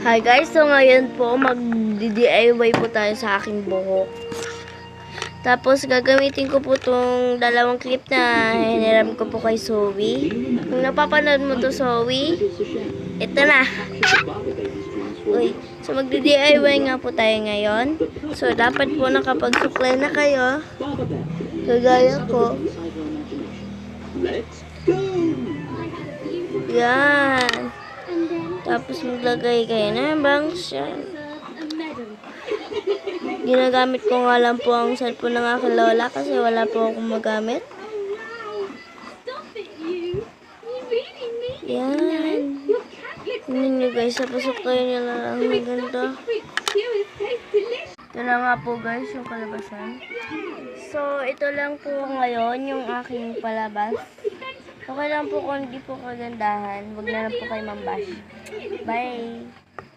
Hi guys, so ngayon po mag-DIY po tayo sa aking buhok. Tapos gagamitin ko po tong dalawang clip na hiniram ko po kay Zoe. Kung napapanood mo to Zoe, ito na. Uy, so mag-DIY nga po tayo ngayon. So dapat po nakapagsuklay na kayo. Kagaya ko. Yan. Tapos maglagay kayo ng bangs yan. Ginagamit ko nga lang po ang cellphone ng aking lola kasi wala po akong magamit. Yan. Tingnan nyo guys, sapasok kayo nyo lang ang ganda. Ito na nga po guys yung kalabasan. So ito lang po ngayon yung aking palabas. Okay lang po kung hindi po kagandahan. Huwag na lang po kayo mambash. Bye!